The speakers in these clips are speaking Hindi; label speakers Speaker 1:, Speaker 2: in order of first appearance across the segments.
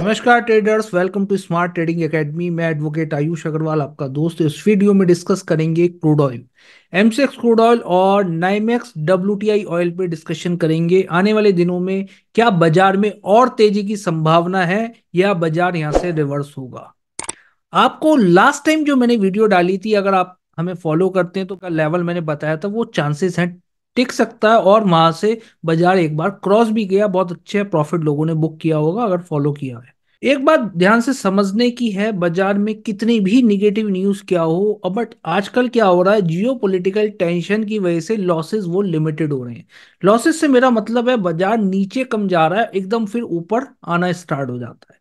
Speaker 1: नमस्कार traders, welcome to smart trading academy. मैं एडवोकेट आयुष अग्रवाल, आपका दोस्त। इस वीडियो में डिस्कस करेंगे crude oil, MCX crude oil और नाइमेक्स डब्ल्यूटीआई ऑयल पे डिस्कशन करेंगे। आने वाले दिनों में क्या बाजार में और तेजी की संभावना है या बाजार यहां से रिवर्स होगा। आपको लास्ट टाइम जो मैंने वीडियो डाली थी, अगर आप हमें फॉलो करते हैं तो का लेवल मैंने बताया था वो चांसेस हैं टिक सकता है, और वहां से बाजार एक बार क्रॉस भी गया। बहुत अच्छे प्रॉफिट लोगों ने बुक किया होगा अगर फॉलो किया है। एक बात ध्यान से समझने की है, बाजार में कितनी भी निगेटिव न्यूज क्या हो, बट आजकल क्या हो रहा है, जियो पॉलिटिकल टेंशन की वजह से लॉसेस वो लिमिटेड हो रहे हैं। लॉसेस से मेरा मतलब है बाजार नीचे कम जा रहा है, एकदम फिर ऊपर आना स्टार्ट हो जाता है।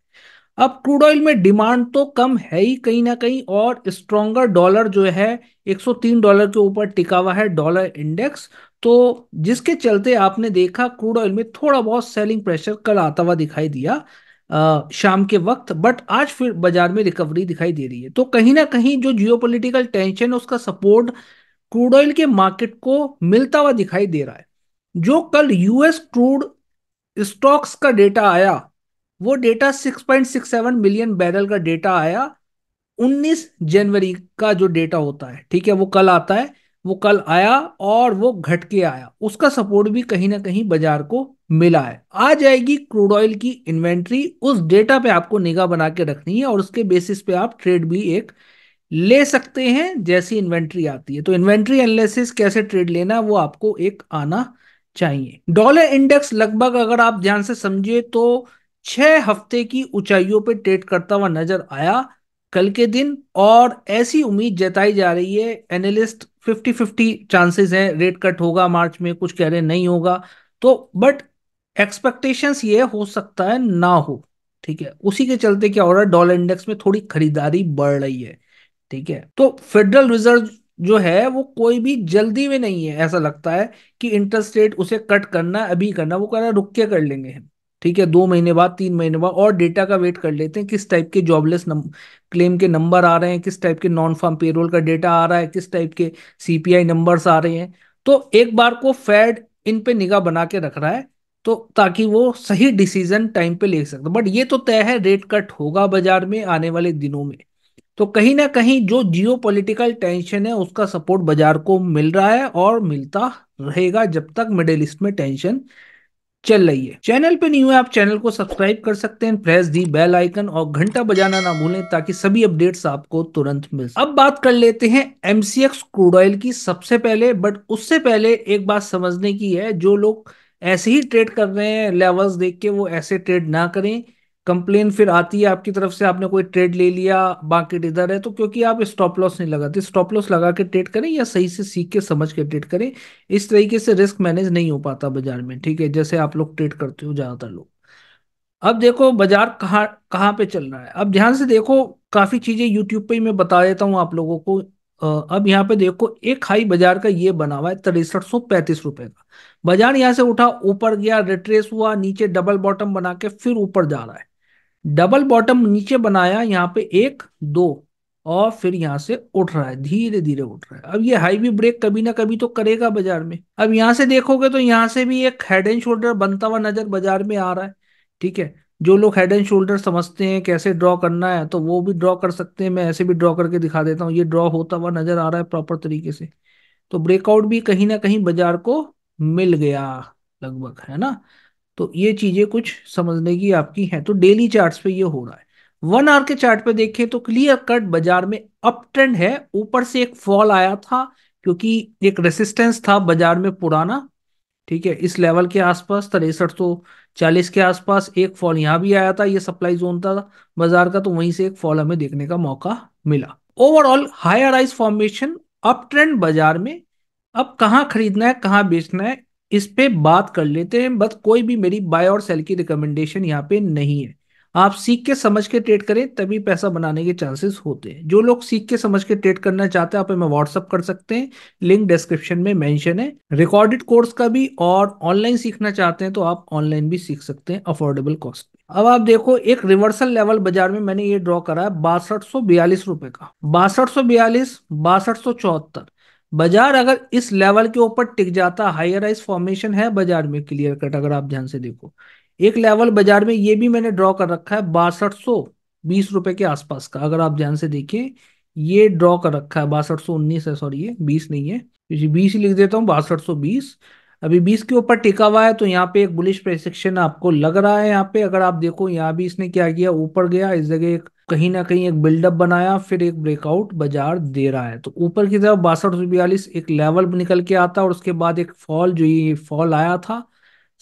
Speaker 1: अब क्रूड ऑयल में डिमांड तो कम है ही कहीं ना कहीं, और स्ट्रॉन्गर डॉलर जो है $103 के ऊपर टिका हुआ है डॉलर इंडेक्स। तो जिसके चलते आपने देखा क्रूड ऑयल में थोड़ा बहुत सेलिंग प्रेशर कल आता हुआ दिखाई दिया शाम के वक्त, बट आज फिर बाजार में रिकवरी दिखाई दे रही है। तो कहीं ना कहीं जो जियोपॉलिटिकल टेंशन है उसका सपोर्ट क्रूड ऑयल के मार्केट को मिलता हुआ दिखाई दे रहा है। जो कल यूएस क्रूड स्टॉक्स का डेटा आया, वो डेटा 6.67 मिलियन बैरल का डेटा आया। 19 जनवरी का जो डेटा होता है, ठीक है, वो कल आता है। वो कल आया और वो घट के आया, उसका सपोर्ट भी कहीं ना कहीं बाजार को मिला है। आ जाएगी क्रूड ऑयल की इन्वेंट्री, उस डेटा पे आपको निगाह बना के रखनी है और उसके बेसिस पे आप ट्रेड भी एक ले सकते हैं जैसी इन्वेंट्री आती है। तो इन्वेंट्री एनालिसिस कैसे ट्रेड लेना वो आपको एक आना चाहिए। डॉलर इंडेक्स लगभग अगर आप ध्यान से समझिए तो 6 हफ्ते की ऊंचाइयों पे ट्रेड करता हुआ नजर आया कल के दिन, और ऐसी उम्मीद जताई जा रही है। एनालिस्ट 50-50 चांसेस है रेट कट होगा मार्च में, कुछ कह रहे नहीं होगा। तो बट एक्सपेक्टेशंस ये हो सकता है ना हो, ठीक है। उसी के चलते क्या हो रहा है, डॉलर इंडेक्स में थोड़ी खरीदारी बढ़ रही है, ठीक है। तो फेडरल रिजर्व जो है वो कोई भी जल्दी में नहीं है, ऐसा लगता है कि इंटरेस्ट रेट उसे कट करना अभी करना, वो कह रहा है रुक के कर लेंगे हम, ठीक है। 2 महीने बाद, 3 महीने बाद और डेटा का वेट कर लेते हैं, किस टाइप के जॉबलेस क्लेम के नंबर आ रहे हैं, किस टाइप के नॉन फार्म पेरोल का डेटा आ रहा है, किस टाइप के सीपीआई नंबर्स आ रहे हैं। तो एक बार को फेड इन पे निगाह बना के रख रहा है, तो ताकि वो सही डिसीजन टाइम पे ले सकते। बट ये तो तय है रेट कट होगा बाजार में आने वाले दिनों में। तो कहीं ना कहीं जो जियो पॉलिटिकल टेंशन है उसका सपोर्ट बाजार को मिल रहा है और मिलता रहेगा जब तक मिडिल ईस्ट में टेंशन चल रही है। चैनल पे नहीं हुए आप चैनल को सब्सक्राइब कर सकते हैं, प्रेस दी बेल आइकन और घंटा बजाना ना भूलें ताकि सभी अपडेट्स आपको तुरंत मिल सके। अब बात कर लेते हैं एमसीएक्स क्रूड ऑयल की सबसे पहले, बट उससे पहले एक बात समझने की है, जो लोग ऐसे ही ट्रेड कर रहे हैं लेवल्स देख के, वो ऐसे ट्रेड ना करें। कंप्लेन फिर आती है आपकी तरफ से, आपने कोई ट्रेड ले लिया मार्केट इधर है तो, क्योंकि आप स्टॉप लॉस नहीं लगाते। स्टॉप लॉस लगा के ट्रेड करें या सही से सीख के समझ के ट्रेड करें। इस तरीके से रिस्क मैनेज नहीं हो पाता बाजार में, ठीक है, जैसे आप लोग ट्रेड करते हो ज्यादातर लोग। अब देखो बाजार कहाँ कहाँ पे चल रहा है, अब ध्यान से देखो। काफी चीजें यूट्यूब पे ही मैं बता देता हूँ आप लोगों को। अब यहाँ पे देखो एक हाई बाजार का ये बना हुआ है 6335 रुपए का। बाजार यहाँ से उठा, ऊपर गया, रिट्रेस हुआ, नीचे डबल बॉटम बना के फिर ऊपर जा रहा है। डबल बॉटम नीचे बनाया यहाँ पे एक दो, और फिर यहाँ से उठ रहा है, धीरे धीरे उठ रहा है। अब ये हाई भी ब्रेक कभी ना कभी तो करेगा बाजार में। अब यहाँ से देखोगे तो यहाँ से भी एक हेड एंड शोल्डर बनता हुआ नजर बाजार में आ रहा है, ठीक है। जो लोग हेड एंड शोल्डर समझते हैं कैसे ड्रॉ करना है तो वो भी ड्रॉ कर सकते हैं, मैं ऐसे भी ड्रॉ करके दिखा देता हूँ। ये ड्रॉ होता हुआ नजर आ रहा है प्रॉपर तरीके से। तो ब्रेकआउट भी कहीं ना कहीं बाजार को मिल गया लगभग, है ना। तो ये चीजें कुछ समझने की आपकी है। तो डेली चार्ट्स पे ये हो रहा है। 1 आवर के चार्ट पे देखें तो क्लियर कट बाजार में अप ट्रेंड है। ऊपर से एक फॉल आया था क्योंकि एक रेसिस्टेंस था बाजार में पुराना, ठीक है, इस लेवल के आसपास 6340 के आसपास एक फॉल यहाँ भी आया था, ये सप्लाई जोन था बाजार का, तो वहीं से एक फॉल हमें देखने का मौका मिला। Overall higher rise formation, up trend बाजार में। अब कहाँ खरीदना है कहाँ बेचना है इस पे बात कर लेते हैं। बस कोई भी मेरी बाय और सेल की रिकमेंडेशन यहाँ पे नहीं है। आप सीख के समझ के ट्रेड करें तभी पैसा बनाने के चांसेस होते हैं। जो लोग सीख के समझ के ट्रेड करना चाहते हैं आप हमें व्हाट्सअप कर सकते हैं, लिंक डिस्क्रिप्शन में मेंशन है। रिकॉर्डेड कोर्स का भी, और ऑनलाइन सीखना चाहते हैं तो आप ऑनलाइन भी सीख सकते हैं अफोर्डेबल कॉस्ट पे। अब आप देखो एक रिवर्सल लेवल बाजार में मैंने ये ड्रॉ करा है 6242 रुपए का। 6242, 6274। बाजार अगर इस लेवल के ऊपर टिक जाता, हायर राइज फॉर्मेशन है बाजार में क्लियर कट, अगर आप ध्यान से देखो एक लेवल बाजार में ये भी मैंने ड्रॉ कर रखा है 6220 रुपए के आसपास का, अगर आप ध्यान से देखें ये ड्रॉ कर रखा है 6219 है, सॉरी ये 20 नहीं है, 20 ही लिख देता हूँ, 6220 अभी 20 के ऊपर टिका हुआ है। तो यहाँ पे एक बुलिश प्रेसिक्शन आपको लग रहा है। यहाँ पे अगर आप देखो यहाँ भी इसने क्या किया, ऊपर गया, इस जगह एक कहीं ना कहीं एक बिल्डअप बनाया, फिर एक ब्रेकआउट बाजार दे रहा है। तो ऊपर की तरफ 6242 एक लेवल निकल के आता है, और उसके बाद एक फॉल, जो ये फॉल आया था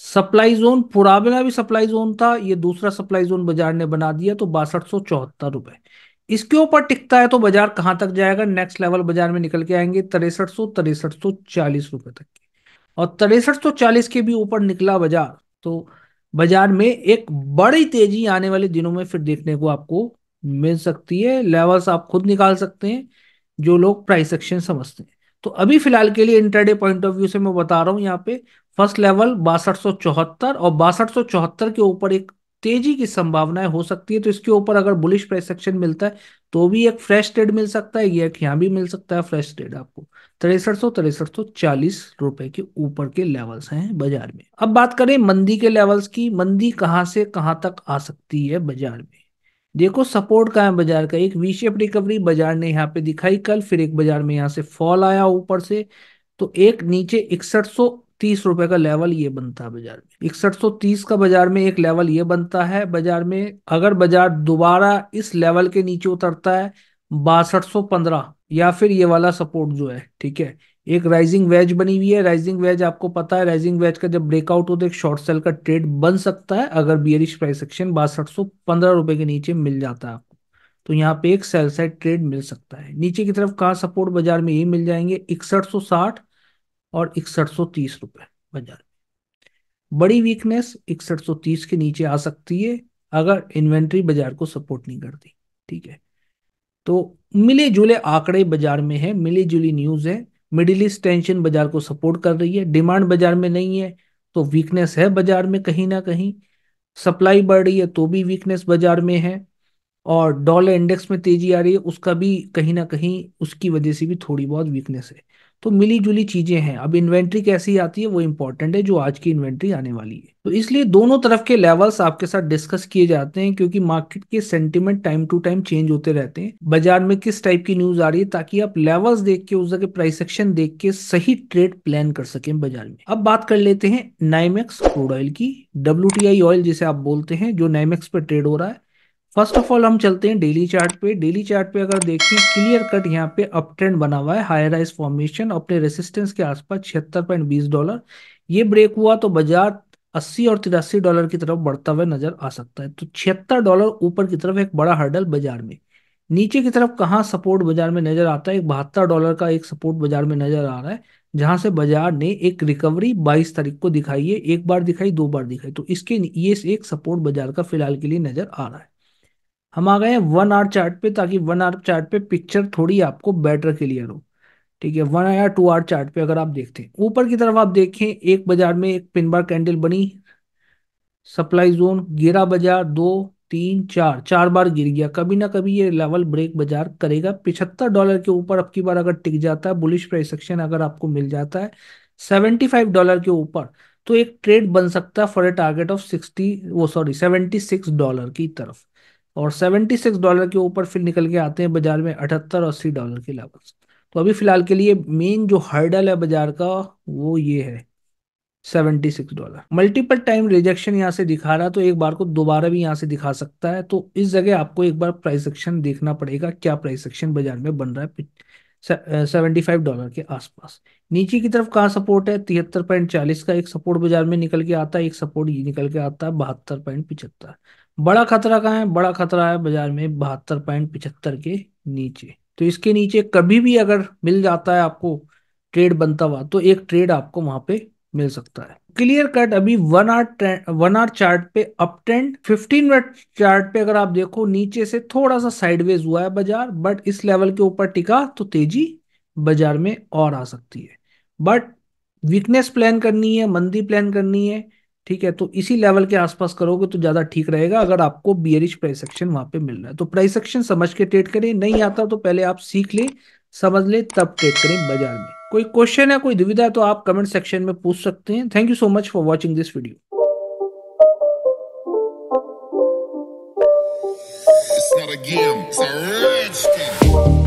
Speaker 1: सप्लाई जोन, पुराना भी सप्लाई जोन था, ये दूसरा सप्लाई जोन बाजार ने बना दिया, तो 6274 रुपए इसके ऊपर टिकता है। तो बाजार कहां तक जाएगा, नेक्स्ट लेवल बाजार में निकल के आएंगे 6340 तक के, और 6340 के भी ऊपर निकला बाजार तो बाजार में एक बड़ी तेजी आने वाले दिनों में फिर देखने को आपको मिल सकती है। लेवल्स आप खुद निकाल सकते हैं जो लोग प्राइस एक्शन समझते हैं। तो अभी फिलहाल के लिए इंटरडे पॉइंट ऑफ व्यू से मैं बता रहा हूं, यहाँ पे फर्स्ट लेवल 6274, और 6274 के ऊपर एक तेजी की संभावनाएं हो सकती है। तो इसके ऊपर अगर बुलिश प्राइस एक्शन मिलता है तो भी एक फ्रेश ट्रेड मिल सकता है, ये एक यहाँ भी मिल सकता है फ्रेश ट्रेड आपको। 6340 के ऊपर के लेवल्स हैं बाजार में। अब बात करें मंदी के लेवल्स की, मंदी कहां से कहां तक आ सकती है बाजार में। देखो सपोर्ट कहाँ है बाजार का, एक वी शेप रिकवरी बाजार ने यहाँ पे दिखाई कल, फिर एक बाजार में यहाँ से फॉल आया ऊपर से, तो एक नीचे 6130 रुपए का लेवल ये बनता है बाजार में। 6130 का बाजार में एक लेवल ये बनता है बाजार में। अगर बाजार दोबारा इस लेवल के नीचे उतरता है 6215, या फिर ये वाला सपोर्ट जो है, ठीक है, एक राइजिंग वेज बनी हुई है। राइजिंग वेज आपको पता है, राइजिंग वेज का जब ब्रेकआउट हो तो एक शॉर्ट सेल का ट्रेड बन सकता है, अगर बियरिश प्राइस एक्शन 6215 रुपए के नीचे मिल जाता है आपको, तो यहाँ पे एक सेल साइड ट्रेड मिल सकता है। नीचे की तरफ कहाँ सपोर्ट बाजार में ये मिल जाएंगे 6160 और 6130 रुपए बाजार। बड़ी वीकनेस 6130 के नीचे आ सकती है अगर इन्वेंट्री बाजार को सपोर्ट नहीं करती, ठीक है। तो मिले जुले आंकड़े बाजार में है, मिली जुली न्यूज है। मिडिल ईस्ट टेंशन बाजार को सपोर्ट कर रही है, डिमांड बाजार में नहीं है तो वीकनेस है बाजार में कहीं ना कहीं। सप्लाई बढ़ रही है तो भी वीकनेस बाजार में है, और डॉलर इंडेक्स में तेजी आ रही है, उसका भी कहीं ना कहीं उसकी वजह से भी थोड़ी बहुत वीकनेस है। तो मिली जुली चीजें हैं। अब इन्वेंट्री कैसी आती है वो इंपॉर्टेंट है, जो आज की इन्वेंट्री आने वाली है। तो इसलिए दोनों तरफ के लेवल्स आपके साथ डिस्कस किए जाते हैं, क्योंकि मार्केट के sentiment time to time change होते रहते हैं। बाजार में किस टाइप की न्यूज आ रही है, ताकि आप लेवल्स देख के, उस जगह प्राइस एक्शन देख के सही ट्रेड प्लान कर सकें बाजार में। अब बात कर लेते हैं नाइमेक्स क्रूड ऑयल की, WTI ऑयल जिसे आप बोलते हैं, जो नाइमेक्स पे ट्रेड हो रहा है। फर्स्ट ऑफ ऑल हम चलते हैं डेली चार्ट पे। डेली चार्ट पे अगर देखें, क्लियर कट यहाँ पे अप ट्रेंड बना हुआ है, हाई राइज फॉर्मेशन अपने रेसिस्टेंस के आसपास $76.20। ये ब्रेक हुआ तो बाजार 80 और $83 की तरफ बढ़ता हुआ नजर आ सकता है। तो $76 ऊपर की तरफ एक बड़ा हर्डल बाजार में। नीचे की तरफ कहाँ सपोर्ट बाजार में नजर आता है, एक $72 का एक सपोर्ट बाजार में नजर आ रहा है, जहां से बाजार ने एक रिकवरी 22 तारीख को दिखाई है, एक बार दिखाई, दो बार दिखाई, तो इसके ये एक सपोर्ट बाजार का फिलहाल के लिए नजर आ रहा है। हम आ गए हैं 1 आवर चार्ट पे, ताकि 1 आवर चार्ट पे पिक्चर थोड़ी आपको बेटर क्लियर हो, ठीक है। 1 या 2 आवर चार्ट पे अगर आप देखते हैं, ऊपर की तरफ आप देखें, एक बाजार में एक पिन बार कैंडल बनी, सप्लाई जोन गिरा बाजार, दो तीन चार, चार बार गिर गया, कभी ना कभी ये लेवल ब्रेक बाजार करेगा। $75 के ऊपर अब की बार अगर टिक जाता है, बुलिश प्राइस एक्शन अगर आपको मिल जाता है $75 के ऊपर, तो एक ट्रेड बन सकता है फॉर ए टारगेट ऑफ 60, वो सॉरी $76 की तरफ। और $76 के ऊपर फिर निकल के आते हैं बाजार में 78 और $80 के लेवल्स। तो अभी फिलहाल के लिए मेन जो हर्डल है बाजार का वो ये है $76। मल्टीपल टाइम रिजेक्शन यहाँ से दिखा रहा है, तो एक बार को दोबारा भी यहाँ से दिखा सकता है। तो इस जगह आपको एक बार प्राइस एक्शन देखना पड़ेगा, क्या प्राइस एक्शन बाजार में बन रहा है $75 के आसपास। नीचे की तरफ कहाँ सपोर्ट है, 73.40 का एक सपोर्ट बाजार में निकल के आता है, एक सपोर्ट ये निकल के आता है 72.75। बड़ा खतरा कहाँ है, बड़ा खतरा है बाजार में 72.75 के नीचे। तो इसके नीचे कभी भी अगर मिल जाता है आपको ट्रेड बनता हुआ, तो एक ट्रेड आपको वहां पे मिल सकता है। क्लियर कट अभी 1 आवर चार्ट पे अप ट्रेंड, 15 मिनट चार्ट पे अगर आप देखो, नीचे से थोड़ा सा साइडवेज हुआ है बाजार, बट इस लेवल के ऊपर टिका तो तेजी बाजार में और आ सकती है। बट वीकनेस प्लान करनी है, मंदी प्लान करनी है, ठीक है, तो इसी लेवल के आसपास करोगे तो ज्यादा ठीक रहेगा, अगर आपको बियरिश प्राइस एक्शन वहां पे मिल रहा है। तो प्राइस एक्शन समझ के ट्रेड करें, नहीं आता तो पहले आप सीख ले, समझ ले, तब ट्रेड करें बाजार में। कोई क्वेश्चन है, कोई दुविधा है तो आप कमेंट सेक्शन में पूछ सकते हैं। Thank you so much for watching this video.
Speaker 2: It's not a game, it's a rich thing.